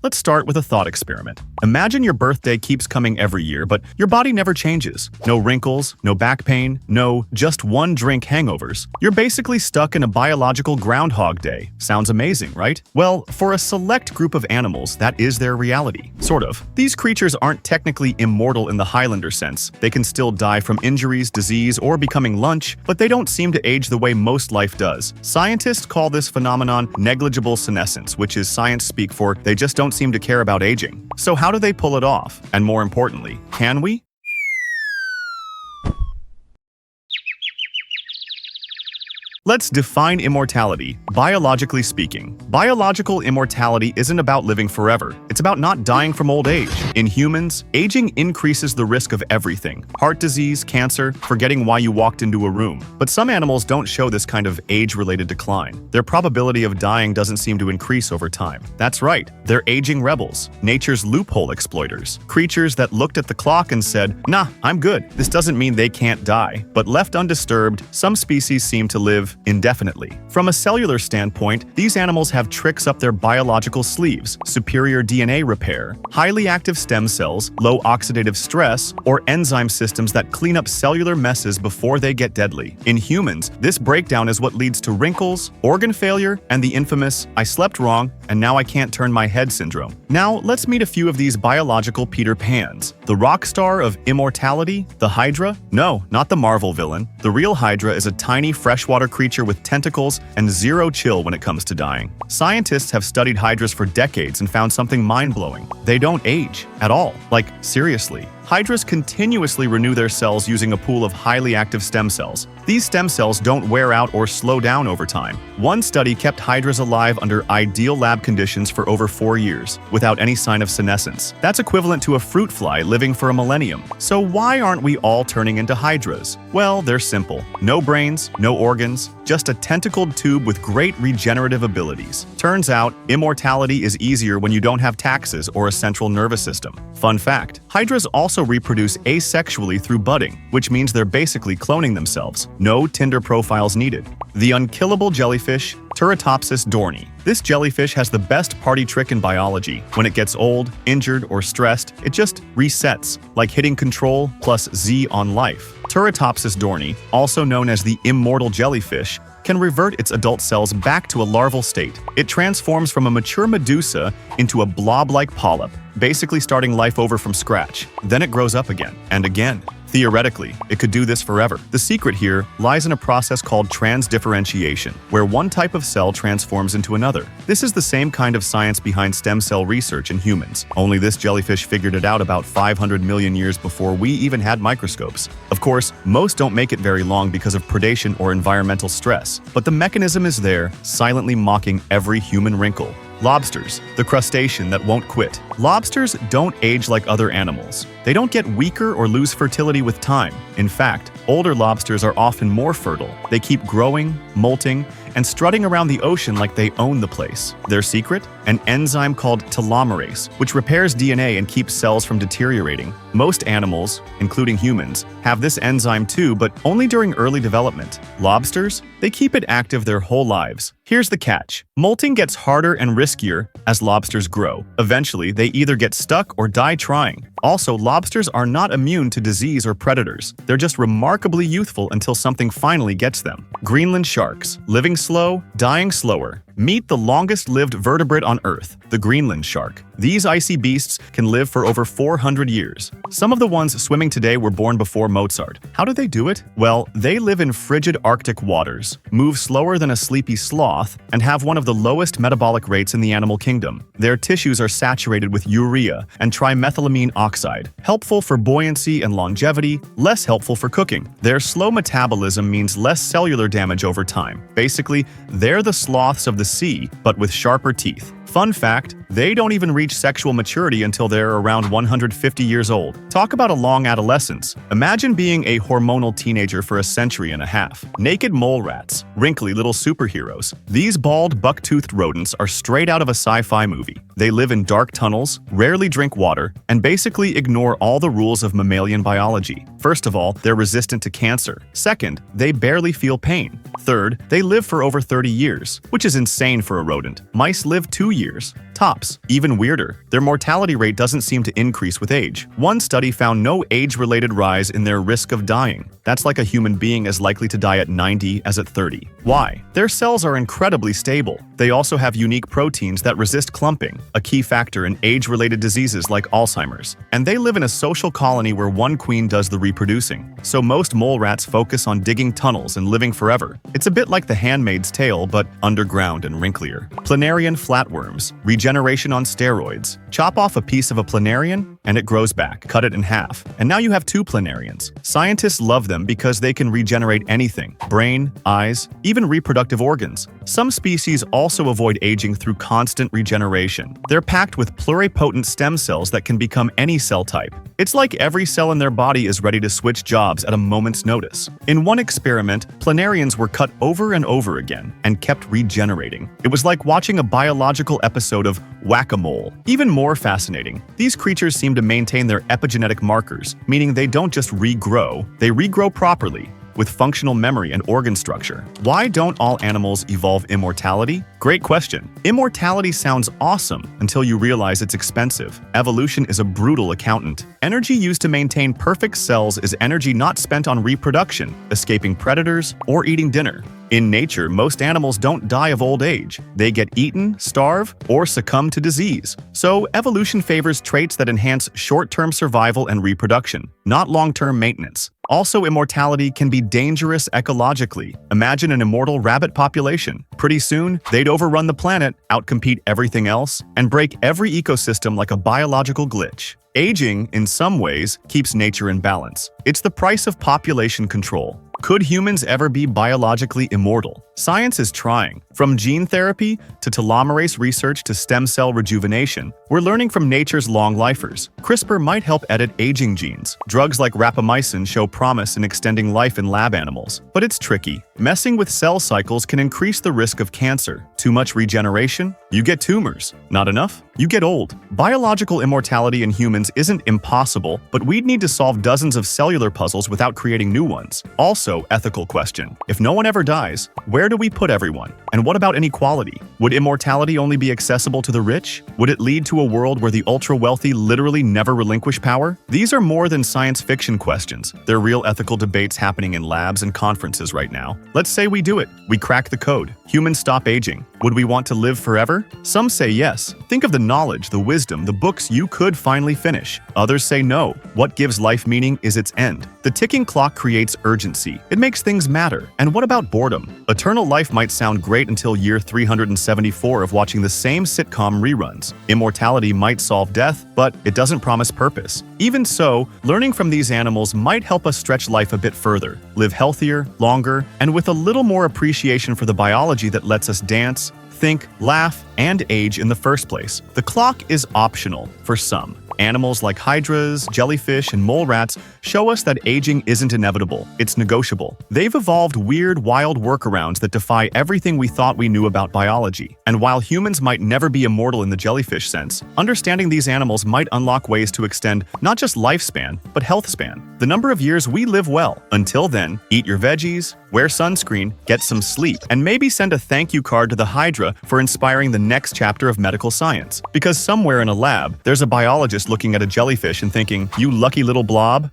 Let's start with a thought experiment. Imagine your birthday keeps coming every year, but your body never changes. No wrinkles, no back pain, no just one drink hangovers. You're basically stuck in a biological Groundhog Day. Sounds amazing, right? Well, for a select group of animals, that is their reality. Sort of. These creatures aren't technically immortal in the Highlander sense. They can still die from injuries, disease, or becoming lunch, but they don't seem to age the way most life does. Scientists call this phenomenon negligible senescence, which is science speak for they just don't seem to care about aging. So how do they pull it off? And more importantly, can we? Let's define immortality, biologically speaking. Biological immortality isn't about living forever. It's about not dying from old age. In humans, aging increases the risk of everything. Heart disease, cancer, forgetting why you walked into a room. But some animals don't show this kind of age-related decline. Their probability of dying doesn't seem to increase over time. That's right, they're aging rebels, nature's loophole exploiters. Creatures that looked at the clock and said, "Nah, I'm good." This doesn't mean they can't die. But left undisturbed, some species seem to live indefinitely. From a cellular standpoint, these animals have tricks up their biological sleeves: superior DNA repair, highly active stem cells, low oxidative stress, or enzyme systems that clean up cellular messes before they get deadly. In humans, this breakdown is what leads to wrinkles, organ failure, and the infamous "I slept wrong and now I can't turn my head" syndrome. Now, let's meet a few of these biological Peter Pans. The rock star of Immortality, the Hydra? No, not the Marvel villain. The real Hydra is a tiny freshwater creature with tentacles and zero chill when it comes to dying. Scientists have studied Hydras for decades and found something mind-blowing. They don't age at all. Like, seriously. Hydras continuously renew their cells using a pool of highly active stem cells. These stem cells don't wear out or slow down over time. One study kept Hydras alive under ideal lab conditions for over 4 years, without any sign of senescence. That's equivalent to a fruit fly living for a millennium. So why aren't we all turning into Hydras? Well, they're simple. No brains, no organs, just a tentacled tube with great regenerative abilities. Turns out, immortality is easier when you don't have taxes or a central nervous system. Fun fact, Hydras also reproduce asexually through budding, which means they're basically cloning themselves. No Tinder profiles needed. The unkillable jellyfish, Turritopsis dohrnii. This jellyfish has the best party trick in biology. When it gets old, injured, or stressed, it just resets, like hitting Control plus Z on life. Turritopsis dohrnii, also known as the immortal jellyfish, can revert its adult cells back to a larval state. It transforms from a mature medusa into a blob-like polyp, basically starting life over from scratch. Then it grows up again, and again. Theoretically, it could do this forever. The secret here lies in a process called transdifferentiation, where one type of cell transforms into another. This is the same kind of science behind stem cell research in humans, only this jellyfish figured it out about 500 million years before we even had microscopes. Of course, most don't make it very long because of predation or environmental stress, but the mechanism is there, silently mocking every human wrinkle. Lobsters, the crustacean that won't quit. Lobsters don't age like other animals. They don't get weaker or lose fertility with time. In fact, older lobsters are often more fertile. They keep growing, molting, and strutting around the ocean like they own the place. Their secret? An enzyme called telomerase, which repairs DNA and keeps cells from deteriorating. Most animals, including humans, have this enzyme too, but only during early development. Lobsters? They keep it active their whole lives. Here's the catch. Molting gets harder and riskier as lobsters grow. Eventually, they either get stuck or die trying. Also, lobsters are not immune to disease or predators. They're just remarkably youthful until something finally gets them. Greenland sharks, living slow, dying slower. Meet the longest-lived vertebrate on Earth, the Greenland shark. These icy beasts can live for over 400 years. Some of the ones swimming today were born before Mozart. How do they do it? Well, they live in frigid Arctic waters, move slower than a sleepy sloth, and have one of the lowest metabolic rates in the animal kingdom. Their tissues are saturated with urea and trimethylamine oxide, helpful for buoyancy and longevity, less helpful for cooking. Their slow metabolism means less cellular damage over time. Basically, they're the sloths of the sea, but with sharper teeth. Fun fact, they don't even reach sexual maturity until they're around 150 years old. Talk about a long adolescence. Imagine being a hormonal teenager for a century and a half. Naked mole rats, wrinkly little superheroes. These bald, buck-toothed rodents are straight out of a sci-fi movie. They live in dark tunnels, rarely drink water, and basically ignore all the rules of mammalian biology. First of all, they're resistant to cancer. Second, they barely feel pain. Third, they live for over 30 years, which is insane for a rodent. Mice live 2 years. Tops. Even weirder, their mortality rate doesn't seem to increase with age. One study found no age-related rise in their risk of dying. That's like a human being as likely to die at 90 as at 30. Why? Their cells are incredibly stable. They also have unique proteins that resist clumping, a key factor in age-related diseases like Alzheimer's. And they live in a social colony where one queen does the reproducing. So most mole rats focus on digging tunnels and living forever. It's a bit like The Handmaid's Tale, but underground and wrinklier. Planarian flatworms, regeneration on steroids. Chop off a piece of a planarian, and it grows back. Cut it in half. And now you have two planarians. Scientists love them because they can regenerate anything: brain, eyes, even reproductive organs. Some species also avoid aging through constant regeneration. They're packed with pluripotent stem cells that can become any cell type. It's like every cell in their body is ready to switch jobs at a moment's notice. In one experiment, planarians were cut over and over again and kept regenerating. It was like watching a biological episode of Whack-A-Mole. Even more fascinating, these creatures seem to maintain their epigenetic markers, meaning they don't just regrow, they regrow properly, with functional memory and organ structure. Why don't all animals evolve immortality? Great question. Immortality sounds awesome until you realize it's expensive. Evolution is a brutal accountant. Energy used to maintain perfect cells is energy not spent on reproduction, escaping predators, or eating dinner. In nature, most animals don't die of old age. They get eaten, starve, or succumb to disease. So, evolution favors traits that enhance short-term survival and reproduction, not long-term maintenance. Also, immortality can be dangerous ecologically. Imagine an immortal rabbit population. Pretty soon, they'd overrun the planet, outcompete everything else, and break every ecosystem like a biological glitch. Aging, in some ways, keeps nature in balance. It's the price of population control. Could humans ever be biologically immortal? Science is trying. From gene therapy to telomerase research to stem cell rejuvenation, we're learning from nature's long-lifers. CRISPR might help edit aging genes. Drugs like rapamycin show promise in extending life in lab animals. But it's tricky. Messing with cell cycles can increase the risk of cancer. Too much regeneration? You get tumors. Not enough? You get old. Biological immortality in humans isn't impossible, but we'd need to solve dozens of cellular puzzles without creating new ones. Also, ethical question. If no one ever dies, where do we put everyone? And what about inequality? Would immortality only be accessible to the rich? Would it lead to a world where the ultra-wealthy literally never relinquish power? These are more than science fiction questions. They're real ethical debates happening in labs and conferences right now. Let's say we do it. We crack the code. Humans stop aging. Would we want to live forever? Some say yes. Think of the knowledge, the wisdom, the books you could finally finish. Others say no. What gives life meaning is its end. The ticking clock creates urgency. It makes things matter. And what about boredom? Eternal life might sound great until year 374 of watching the same sitcom reruns. Immortality might solve death, but it doesn't promise purpose. Even so, learning from these animals might help us stretch life a bit further, live healthier, longer, and with a little more appreciation for the biology that lets us dance, think, laugh, and age in the first place. The clock is optional for some. Animals like hydras, jellyfish, and mole rats show us that aging isn't inevitable, it's negotiable. They've evolved weird, wild workarounds that defy everything we thought we knew about biology. And while humans might never be immortal in the jellyfish sense, understanding these animals might unlock ways to extend not just lifespan, but health span. The number of years we live well. Until then, eat your veggies, wear sunscreen, get some sleep, and maybe send a thank you card to the Hydra for inspiring the next chapter of medical science. Because somewhere in a lab, there's a biologist looking at a jellyfish and thinking, "You lucky little blob."